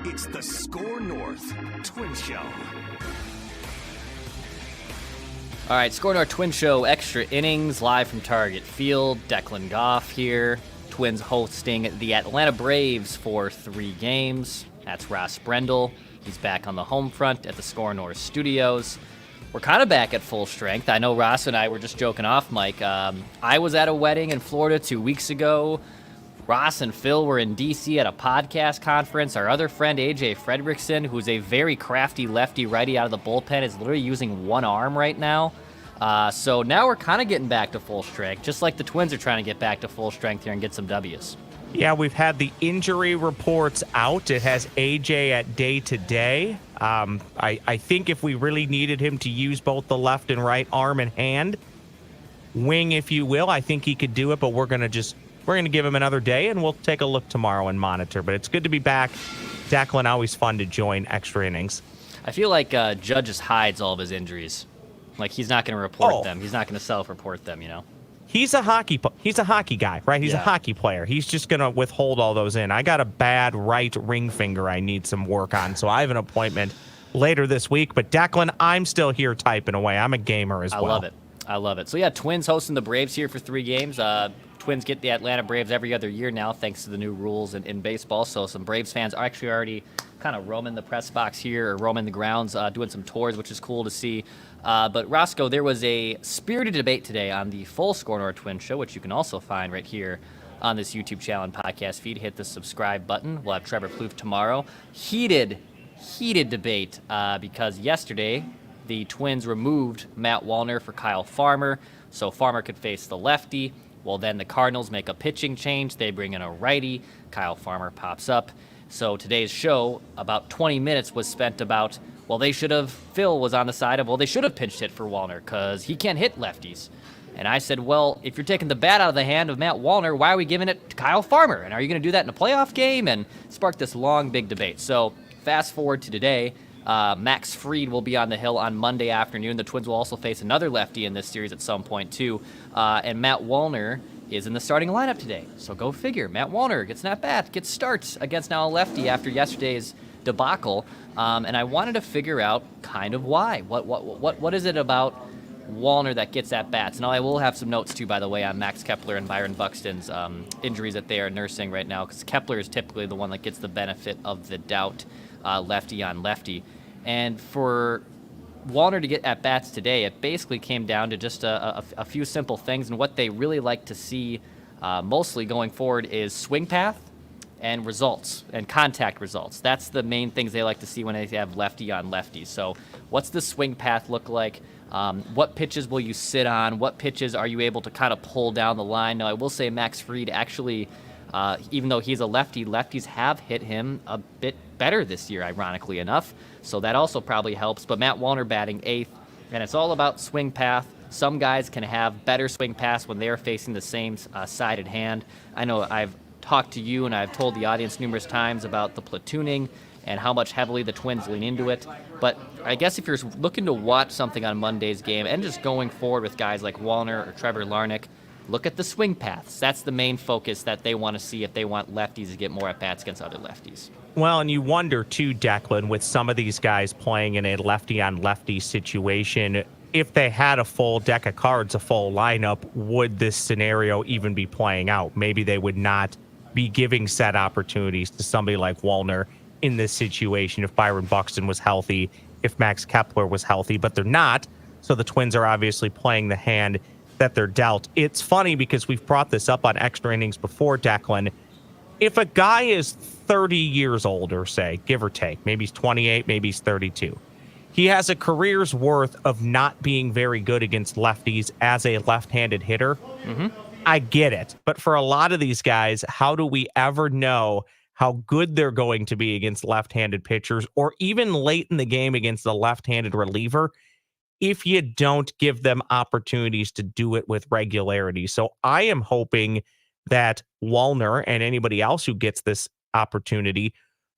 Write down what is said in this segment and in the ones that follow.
It's the SKOR North Twin Show. All right, SKOR North Twin Show Extra Innings, live from Target Field. Declan Goff here. Twins hosting the Atlanta Braves for 3 games. That's Ross Brendel. He's back on the home front at the SKOR North studios. We're kind of back at full strength. I know Ross and I were just joking off, Mike. I was at a wedding in Florida 2 weeks ago. Ross and Phil were in D.C. at a podcast conference. Our other friend, A.J. Fredrickson, who's a very crafty lefty-righty out of the bullpen, is literally using one arm right now. So now we're kind of getting back to full strength, just like the Twins are trying to get back to full strength here and get some W's. Yeah, we've had the injury reports out. It has AJ at day-to-day. I think if we really needed him to use both the left and right arm and hand, wing, if you will, I think he could do it, but we're going to give him another day, and we'll take a look tomorrow and monitor. But it's good to be back. Declan, always fun to join Extra Innings. I feel like Judge just hides all of his injuries. Like, he's not going to report them. He's not going to self-report them, you know? He's a hockey guy, right? He's a hockey player. He's just going to withhold all those in. I got a bad right ring finger I need some work on, so I have an appointment later this week. But Declan, I'm still here typing away. I'm a gamer as well. I love it. So, yeah, Twins hosting the Braves here for 3 games. Twins get the Atlanta Braves every other year now, thanks to the new rules in baseball. So some Braves fans are actually already kind of roaming the press box here, or roaming the grounds, doing some tours, which is cool to see. But Roscoe, there was a spirited debate today on the full SKOR North Twin Show, which you can also find right here on this YouTube channel and podcast feed. Hit the subscribe button. We'll have Trevor Plouffe tomorrow. Heated debate because yesterday the Twins removed Matt Wallner for Kyle Farmer, so Farmer could face the lefty. Well, then the Cardinals make a pitching change. They bring in a righty. Kyle Farmer pops up. So today's show, about 20 minutes was spent about, Phil was on the side of, they should have pitched hit for Wallner because he can't hit lefties. And I said, well, if you're taking the bat out of the hand of Matt Wallner, why are we giving it to Kyle Farmer? And are you going to do that in a playoff game? And sparked this long, big debate. So fast forward to today. Max Fried will be on the hill on Monday afternoon. The Twins will also face another lefty in this series at some point, too. And Matt Wallner is in the starting lineup today. So go figure. Matt Wallner gets an at-bat, gets starts against now a lefty after yesterday's debacle. And I wanted to figure out kind of why. What is it about Wallner that gets at-bats? Now, I will have some notes, too, by the way, on Max Kepler and Byron Buxton's injuries that they are nursing right now, because Kepler is typically the one that gets the benefit of the doubt, lefty on lefty. And for Wallner to get at-bats today, it basically came down to just a few simple things, and what they really like to see mostly going forward is swing path and results, and contact results. That's the main things they like to see when they have lefty on lefty. So what's the swing path look like? What pitches will you sit on? What pitches are you able to kind of pull down the line? Now, I will say Max Fried actually, even though he's a lefty, lefties have hit him a bit better this year, ironically enough. So that also probably helps. But Matt Wallner batting 8th, and it's all about swing path. Some guys can have better swing paths when they're facing the same sided hand. I know I've talked to you and I've told the audience numerous times about the platooning and how much heavily the Twins lean into it. But I guess if you're looking to watch something on Monday's game and just going forward with guys like Wallner or Trevor Larnach, look at the swing paths. That's the main focus that they want to see if they want lefties to get more at-bats against other lefties. Well, and you wonder, too, Declan, with some of these guys playing in a lefty-on-lefty situation, if they had a full deck of cards, a full lineup, would this scenario even be playing out? Maybe they would not be giving set opportunities to somebody like Wallner in this situation if Byron Buxton was healthy, if Max Kepler was healthy, but they're not. So the Twins are obviously playing the hand that they're dealt. It's funny because we've brought this up on Extra Innings before, Declan. If a guy is 30 years old, or say, give or take, maybe he's 28, maybe he's 32, he has a career's worth of not being very good against lefties as a left-handed hitter. Mm-hmm. I get it. But for a lot of these guys, how do we ever know how good they're going to be against left-handed pitchers, or even late in the game against a left-handed reliever, if you don't give them opportunities to do it with regularity? So I am hoping that Wallner and anybody else who gets this opportunity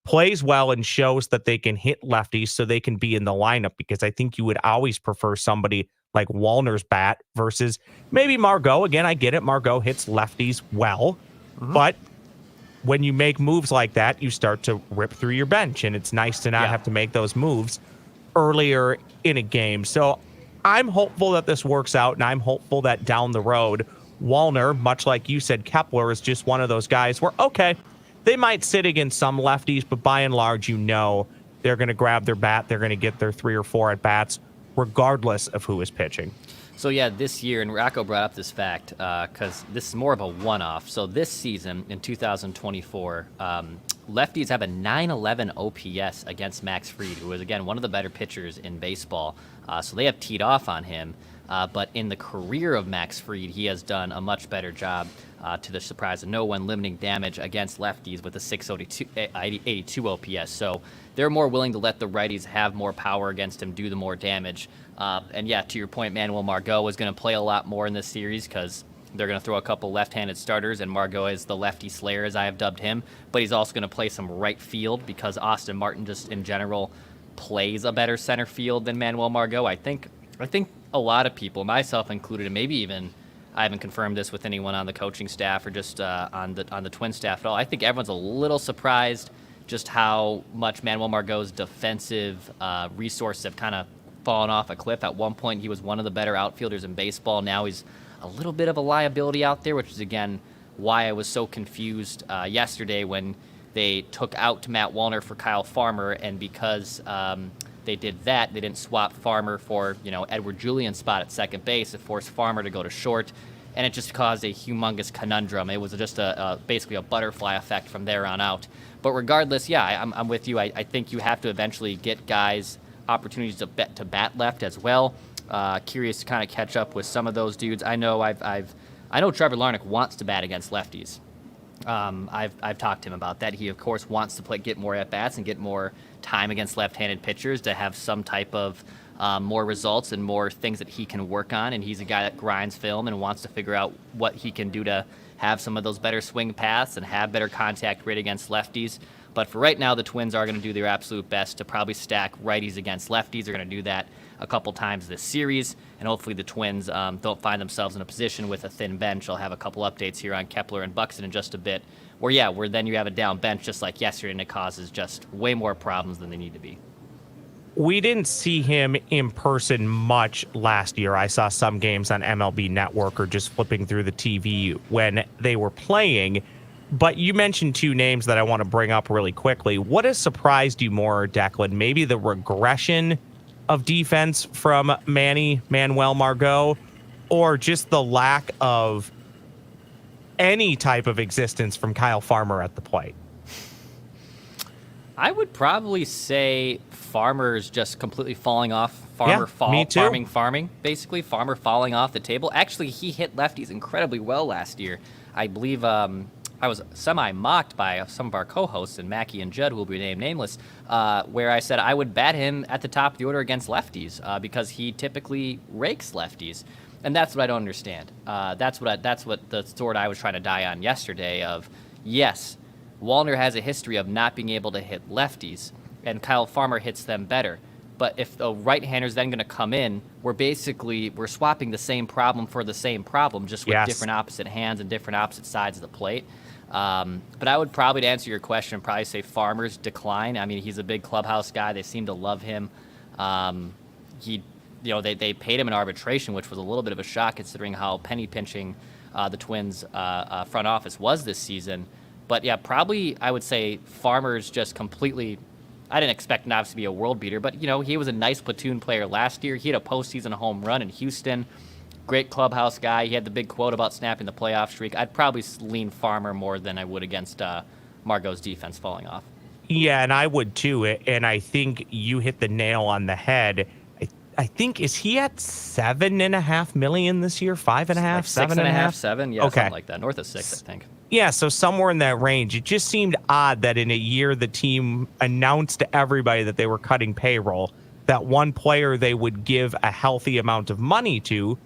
plays well and shows that they can hit lefties so they can be in the lineup, because I think you would always prefer somebody like Wallner's bat versus maybe Margo. Again, I get it. Margo hits lefties well, but when you make moves like that, you start to rip through your bench, and it's nice to not have to make those moves earlier in a game. So I'm hopeful that this works out, and I'm hopeful that down the road, Wallner, much like you said, Kepler is just one of those guys where, okay, they might sit against some lefties, but by and large, they're going to grab their bat, they're going to get their 3 or 4 at-bats, regardless of who is pitching. So, yeah, this year, and Rocco brought up this fact because this is more of a one-off. So this season, in 2024, lefties have a 911 OPS against Max Fried, who is, again, one of the better pitchers in baseball. So they have teed off on him. But in the career of Max Fried, he has done a much better job, to the surprise of no one, limiting damage against lefties with a 682 OPS. So they're more willing to let the righties have more power against him, do the more damage. And yeah, to your point, Manuel Margo is going to play a lot more in this series because they're going to throw a couple left-handed starters, and Margo is the lefty slayer, as I have dubbed him. But he's also going to play some right field because Austin Martin just in general plays a better center field than Manuel Margo. I think a lot of people, myself included, and maybe even I haven't confirmed this with anyone on the coaching staff or just on the Twin staff at all. I think everyone's a little surprised just how much Manuel Margo's defensive resources have kind of fallen off a cliff. At one point, he was one of the better outfielders in baseball. Now he's a little bit of a liability out there, which is, again, why I was so confused yesterday when they took out Matt Wallner for Kyle Farmer, and because they did that, they didn't swap Farmer for, Edward Julian's spot at second base. It forced Farmer to go to short, and it just caused a humongous conundrum. It was just basically a butterfly effect from there on out. But regardless, yeah, I'm with you. I think you have to eventually get guys opportunities to bat left as well. Curious to kind of catch up with some of those dudes. I know I know Trevor Larnach wants to bat against lefties. I've talked to him about that. He, of course, wants to get more at-bats and get more time against left-handed pitchers to have some type of more results and more things that he can work on. And he's a guy that grinds film and wants to figure out what he can do to have some of those better swing paths and have better contact rate against lefties. But for right now, the Twins are going to do their absolute best to probably stack righties against lefties. They're going to do that a couple times this series, and hopefully the Twins don't find themselves in a position with a thin bench. I'll have a couple updates here on Kepler and Buxton in just a bit, where then you have a down bench just like yesterday, and it causes just way more problems than they need to be. We didn't see him in person much last year. I saw some games on MLB Network or just flipping through the TV when they were playing. But you mentioned 2 names that I want to bring up really quickly. What has surprised you more, Declan? Maybe the regression of defense from Manuel Margo, or just the lack of any type of existence from Kyle Farmer at the plate? I would probably say Farmer's just completely falling off. Farming, basically. Farmer falling off the table. Actually, he hit lefties incredibly well last year. I believe I was semi-mocked by some of our co-hosts, and Mackie and Judd, who will be named nameless, where I said I would bat him at the top of the order against lefties because he typically rakes lefties. And that's what I don't understand. That's what the sword I was trying to die on yesterday of, yes, Wallner has a history of not being able to hit lefties, and Kyle Farmer hits them better. But if the right-hander's then going to come in, we're swapping the same problem for the same problem, just with different opposite hands and different opposite sides of the plate. But I would probably, to answer your question, probably say Farmer's decline. I mean, he's a big clubhouse guy. They seem to love him. They paid him in arbitration, which was a little bit of a shock considering how penny pinching the Twins front office was this season. But yeah, probably I would say Farmer's just completely. I didn't expect him to obviously be a world beater, but he was a nice platoon player last year. He had a postseason home run in Houston. Great clubhouse guy. He had the big quote about snapping the playoff streak. I'd probably lean Farmer more than I would against Margo's defense falling off. Yeah, and I would too. And I think you hit the nail on the head. I think, is he at $7.5 million this year? 5.5, like 7.5, 7? Yeah, okay. Something like that. North of 6, I think. Yeah, so somewhere in that range. It just seemed odd that in a year the team announced to everybody that they were cutting payroll, that one player they would give a healthy amount of money to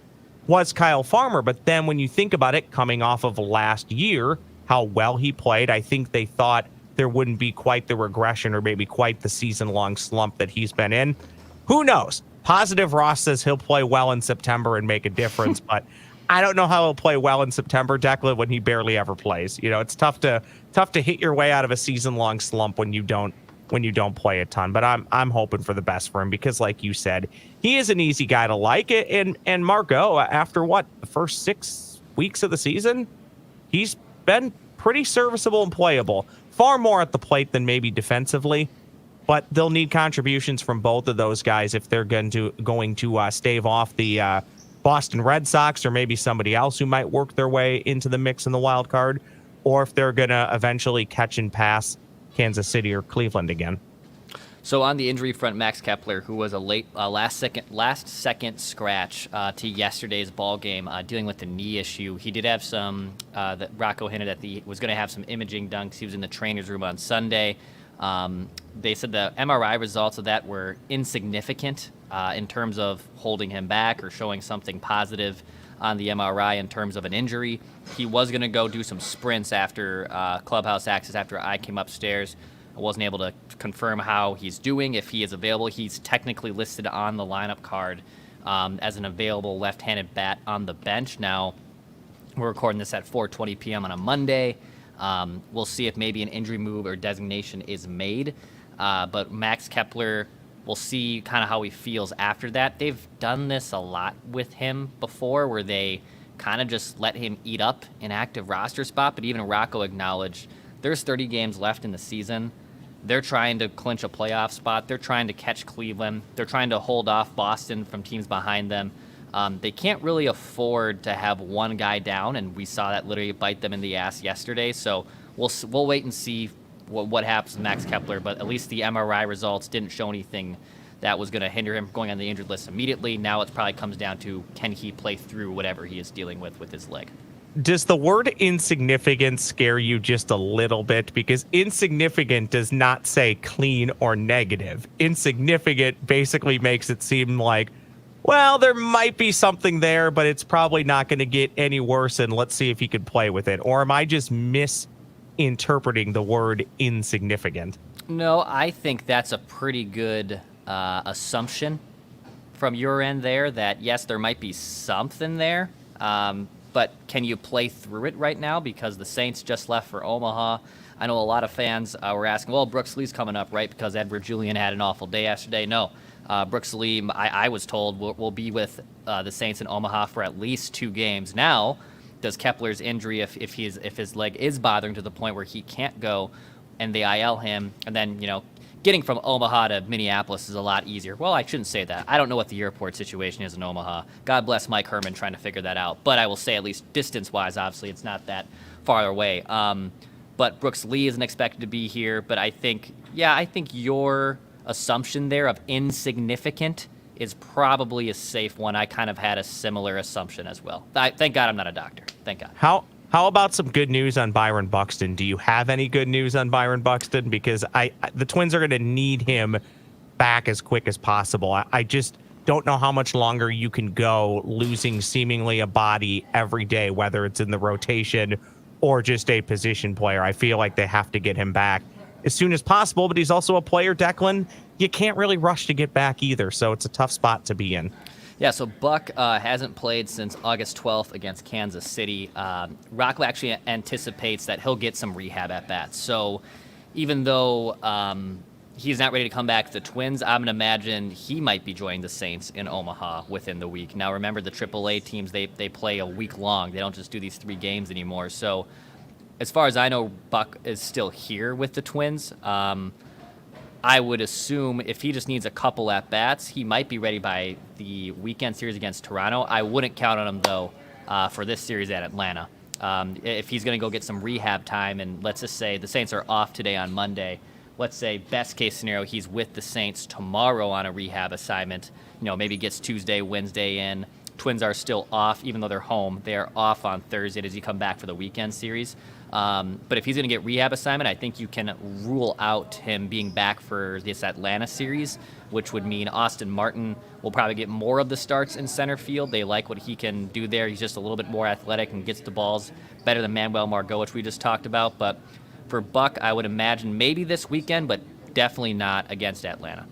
was Kyle Farmer. But then when you think about it, coming off of last year, how well he played, I think they thought there wouldn't be quite the regression or maybe quite the season-long slump that he's been in. Who knows? Positive Ross says he'll play well in September and make a difference, but I don't know how he'll play well in September, Declan, when he barely ever plays. It's tough to hit your way out of a season-long slump when you don't play a ton. But I'm hoping for the best for him because, like you said, he is an easy guy to like. And Margo, after the first 6 weeks of the season, he's been pretty serviceable and playable. Far more at the plate than maybe defensively. But they'll need contributions from both of those guys if they're going to stave off the Boston Red Sox or maybe somebody else who might work their way into the mix in the wild card, or if they're going to eventually catch and pass Kansas City or Cleveland again. So on the injury front, Max Kepler, who was a last second scratch to yesterday's ball game, dealing with the knee issue. He did have some that Rocco hinted at he was going to have some imaging done because he was in the trainer's room on Sunday. They said the MRI results of that were insignificant in terms of holding him back or showing something positive on the MRI in terms of an injury. He was going to go do some sprints after clubhouse access after I came upstairs. I wasn't able to confirm how he's doing, if he is available. He's technically listed on the lineup card as an available left-handed bat on the bench. Now, we're recording this at 4:20 p.m. on a Monday. We'll see if maybe an injury move or designation is made. But Max Kepler, we'll see kind of how he feels after that. They've done this a lot with him before where they kind of just let him eat up an active roster spot. But even Rocco acknowledged there's 30 games left in the season. They're trying to clinch a playoff spot. They're trying to catch Cleveland. They're trying to hold off Boston from teams behind them. They can't really afford to have one guy down, and we saw that literally bite them in the ass yesterday. So we'll wait and see what happens with Max Kepler, but at least the MRI results didn't show anything that was going to hinder him going on the injured list immediately. Now it probably comes down to, can he play through whatever he is dealing with his leg? Does the word insignificant scare you just a little bit? Because insignificant does not say clean or negative. Insignificant basically makes it seem like, well, there might be something there, but it's probably not going to get any worse, and let's see if he could play with it. Or am I just misinterpreting the word insignificant? No, I think that's a pretty good assumption from your end there, that yes, there might be something there, but can you play through it right now? Because the Saints just left for Omaha. I know a lot of fans were asking, well, Brooks Lee's coming up, right? Because Edward Julian had an awful day yesterday. No. Brooks Lee, I was told, will be with the Saints in Omaha for at least 2 games. Now, does Kepler's injury, if his leg is bothering to the point where he can't go, and they IL him, and then getting from Omaha to Minneapolis is a lot easier. Well, I shouldn't say that. I don't know what the airport situation is in Omaha. God bless Mike Herman trying to figure that out. But I will say, at least distance-wise, obviously, it's not that far away. But Brooks Lee isn't expected to be here. But I think your assumption there of insignificant is probably a safe one. I kind of had a similar assumption as well. Thank God I'm not a doctor. Thank God. How about some good news on Byron Buxton? Do you have any good news on Byron Buxton? Because the Twins are going to need him back as quick as possible. I just don't know how much longer you can go losing seemingly a body every day, whether it's in the rotation or just a position player. I feel like they have to get him back as soon as possible, but he's also a player, Declan, you can't really rush to get back either, so it's a tough spot to be in. Yeah, so Buck hasn't played since August 12th against Kansas City. Rocco actually anticipates that he'll get some rehab at-bats. So even though he's not ready to come back to the Twins, I'm going to imagine he might be joining the Saints in Omaha within the week. Now, remember, the AAA teams, they play a week long. They don't just do these 3 games anymore. So as far as I know, Buck is still here with the Twins. I would assume if he just needs a couple at-bats, he might be ready by the weekend series against Toronto. I wouldn't count on him, though, for this series at Atlanta. If he's going to go get some rehab time, and let's just say the Saints are off today on Monday, let's say best-case scenario, he's with the Saints tomorrow on a rehab assignment, maybe gets Tuesday, Wednesday in. Twins are still off, even though they're home. They are off on Thursday. Does he come back for the weekend series? But if he's going to get rehab assignment, I think you can rule out him being back for this Atlanta series, which would mean Austin Martin will probably get more of the starts in center field. They like what he can do there. He's just a little bit more athletic and gets the balls better than Manuel Margo, which we just talked about. But for Buck, I would imagine maybe this weekend, but definitely not against Atlanta.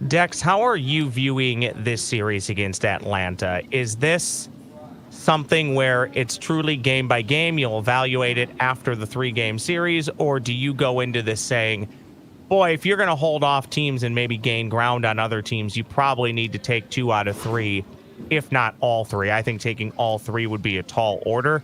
Dex, how are you viewing this series against Atlanta? Is this something where it's truly game by game? You'll evaluate it after the 3-game series, or do you go into this saying, boy, if you're going to hold off teams and maybe gain ground on other teams, you probably need to take 2 out of 3, if not all 3. I think taking all 3 would be a tall order.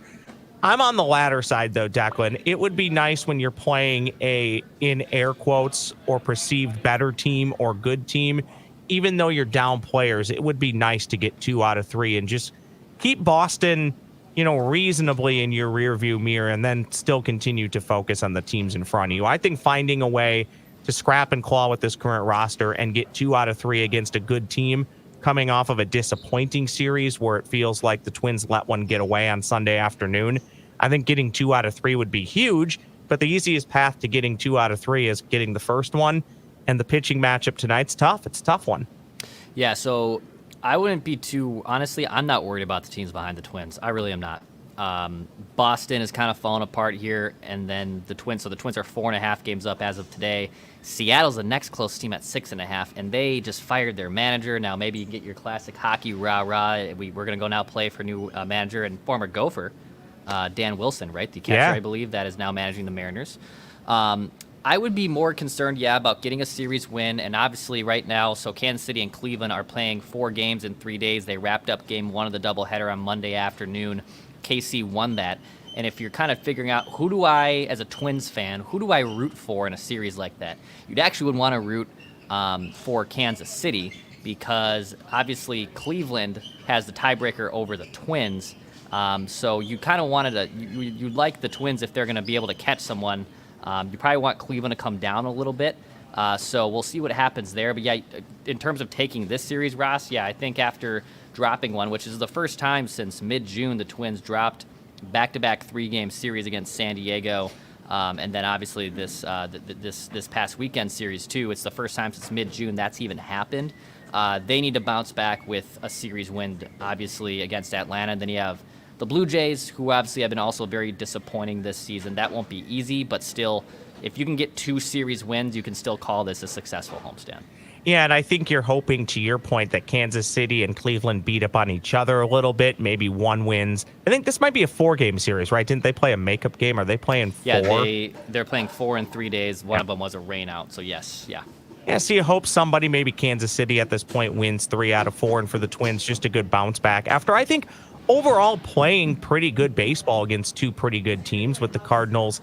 I'm on the latter side, though, Declan. It would be nice when you're playing a, in air quotes, or perceived better team or good team, even though you're down players, it would be nice to get 2 out of 3 and just keep Boston, reasonably in your rearview mirror, and then still continue to focus on the teams in front of you. I think finding a way to scrap and claw with this current roster and get 2 out of 3 against a good team coming off of a disappointing series where it feels like the Twins let one get away on Sunday afternoon, I think getting 2 out of 3 would be huge, but the easiest path to getting 2 out of 3 is getting the first one, and the pitching matchup tonight's tough. It's a tough one. Yeah, so I wouldn't be too, honestly, I'm not worried about the teams behind the Twins. I really am not. Boston is kind of falling apart here, and then the Twins, so the Twins are 4.5 games up as of today. Seattle's the next close team at 6.5, and they just fired their manager. Now maybe you can get your classic hockey rah-rah. We're going to go now play for new manager and former Gopher, Dan Wilson, right? The catcher, I believe, that is now managing the Mariners. I would be more concerned, about getting a series win. And obviously right now, so Kansas City and Cleveland are playing 4 games in 3 days. They wrapped up game 1 of the doubleheader on Monday afternoon. KC won that. And if you're kind of figuring out who do I, as a Twins fan, who do I root for in a series like that? You'd actually would want to root for Kansas City, because obviously Cleveland has the tiebreaker over the Twins. So you kind of wanted to, you'd like the Twins if they're going to be able to catch someone. You probably want Cleveland to come down a little bit. So we'll see what happens there. But in terms of taking this series, Ross, I think after dropping one, which is the first time since mid-June the Twins dropped back-to-back 3-game series against San Diego, and then obviously this past weekend series too. It's the first time since mid-June that's even happened. They need to bounce back with a series win, obviously, against Atlanta. And then you have the Blue Jays, who obviously have been also very disappointing this season. That won't be easy, but still, if you can get 2 series wins, you can still call this a successful homestand. Yeah, and I think you're hoping, to your point, that Kansas City and Cleveland beat up on each other a little bit. Maybe one wins. I think this might be a 4-game series, right? Didn't they play a makeup game? Are they playing 4? Yeah, they're playing 4 in 3 days. One of them was a rain out, so yes, yeah. Yeah, so you hope somebody, maybe Kansas City at this point, wins 3 out of 4, and for the Twins, just a good bounce back. After, I think, overall playing pretty good baseball against 2 pretty good teams with the Cardinals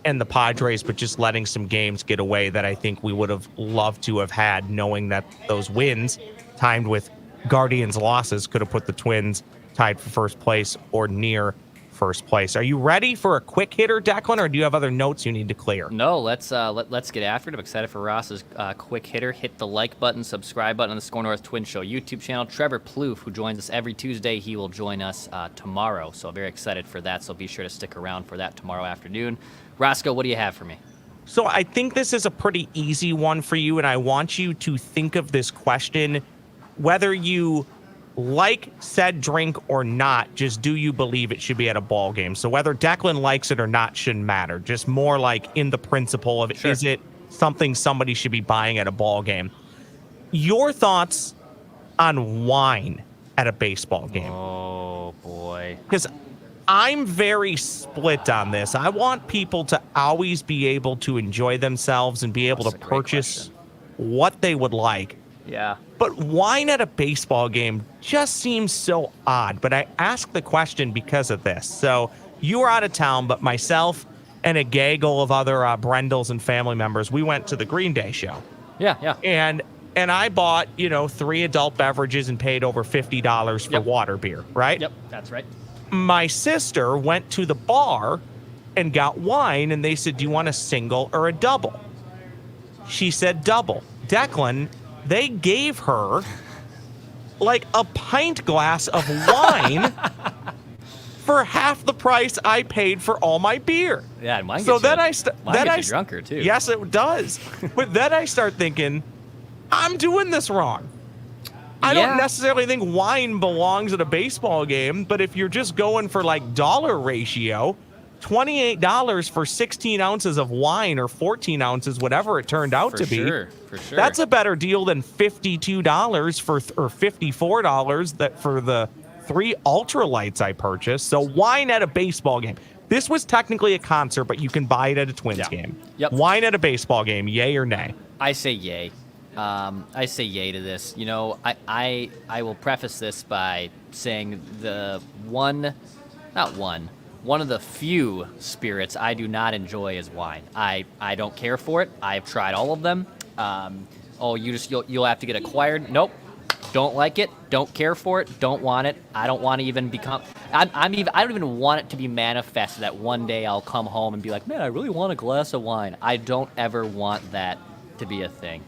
and the Padres, but just letting some games get away that I think we would have loved to have had, knowing that those wins, timed with Guardians' losses, could have put the Twins tied for first place or near first place. Are you ready for a quick hitter, Declan, or do you have other notes you need to clear? No, let's get after it. I'm excited for Ross's quick hitter. Hit the like button, subscribe button on the SKOR North Twins Show YouTube channel. Trevor Plouffe, who joins us every Tuesday, he will join us tomorrow. So very excited for that. So be sure to stick around for that tomorrow afternoon. Roscoe, what do you have for me? So I think this is a pretty easy one for you, and I want you to think of this question, whether you like said drink or not, just do you believe it should be at a ball game? So whether Declan likes it or not shouldn't matter. Just more like in the principle of, is it something somebody should be buying at a ball game? Your thoughts on wine at a baseball game? Oh, boy. Because I'm very split on this. I want people to always be able to enjoy themselves and be able to purchase what they would like. Yeah. But wine at a baseball game just seems so odd. But I ask the question because of this. So you were out of town, but myself and a gaggle of other Brendels and family members, we went to the Green Day show. Yeah. And I bought, 3 adult beverages and paid over $50 for water beer, right? Yep, that's right. My sister went to the bar and got wine, and they said, do you want a single or a double? She said double. Declan, they gave her like a pint glass of wine for half the price I paid for all my beer. Yeah, mine so gets then you, gets you drunker too. Yes, it does. But then I start thinking, I'm doing this wrong. I don't necessarily think wine belongs at a baseball game, but if you're just going for like dollar ratio, $28 for 16 ounces of wine or 14 ounces, whatever it turned out to be. For sure. That's a better deal than $52 or $54 that for the 3 ultralights I purchased. So wine at a baseball game. This was technically a concert, but you can buy it at a Twins game. Yep. Wine at a baseball game, yay or nay? I say yay. I say yay to this. You know, I will preface this by saying one of the few spirits I do not enjoy is wine. I don't care for it. I've tried all of them. You'll have to get acquired. Nope. Don't like it. Don't care for it. Don't want it. I don't want to even become. I don't even want it to be manifested that one day I'll come home and be like, man, I really want a glass of wine. I don't ever want that to be a thing.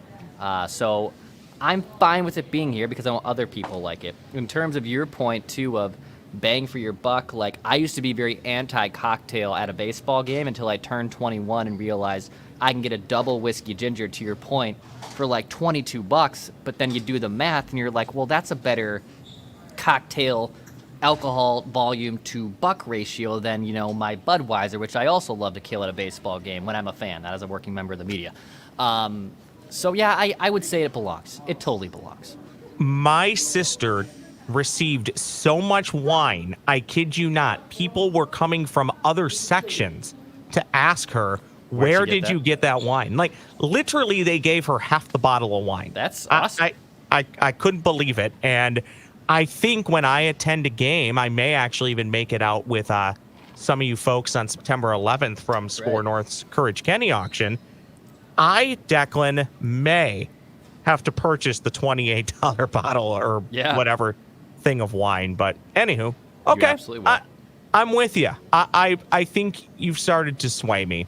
So I'm fine with it being here because I want other people like it. In terms of your point too of bang for your buck, like I used to be very anti-cocktail at a baseball game until I turned 21 and realized I can get a double whiskey ginger, to your point, for like $22, but then you do the math and you're like, well, that's a better cocktail alcohol volume to buck ratio than, you know, my Budweiser, which I also love to kill at a baseball game when I'm a fan, not as a working member of the media. So yeah, I would say it belongs. It totally belongs. My sister received so much wine, I kid you not, people were coming from other sections to ask her, where did you get that wine? Like, literally, they gave her half the bottle of wine. That's awesome. I couldn't believe it. And I think when I attend a game, I may actually even make it out with some of you folks on September 11th from SKOR North's Courage Kenny auction. I, Declan, may have to purchase the $28 bottle or whatever thing of wine. But anywho, okay. You absolutely will. I'm with you. I think you've started to sway me.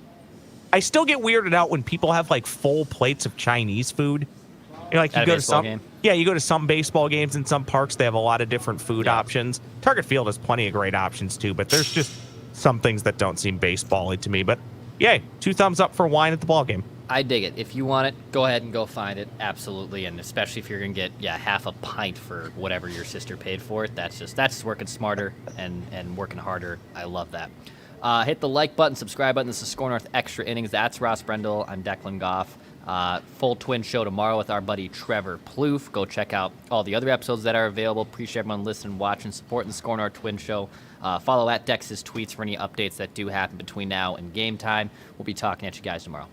I still get weirded out when people have like full plates of Chinese food. You know, like you go to some you go to some baseball games in some parks, they have a lot of different food options. Target Field has plenty of great options too, but there's just some things that don't seem baseball-y to me. But yay, 2 thumbs up for wine at the ball game. I dig it. If you want it, go ahead and go find it. Absolutely. And especially if you're going to get half a pint for whatever your sister paid for it. That's working smarter and working harder. I love that. Hit the like button, subscribe button. This is SKOR North Extra Innings. That's Ross Brendel. I'm Declan Goff. Full Twin show tomorrow with our buddy Trevor Plouffe. Go check out all the other episodes that are available. Appreciate everyone listening, watching, supporting the SKOR North Twin show. Follow at Dex's tweets for any updates that do happen between now and game time. We'll be talking at you guys tomorrow.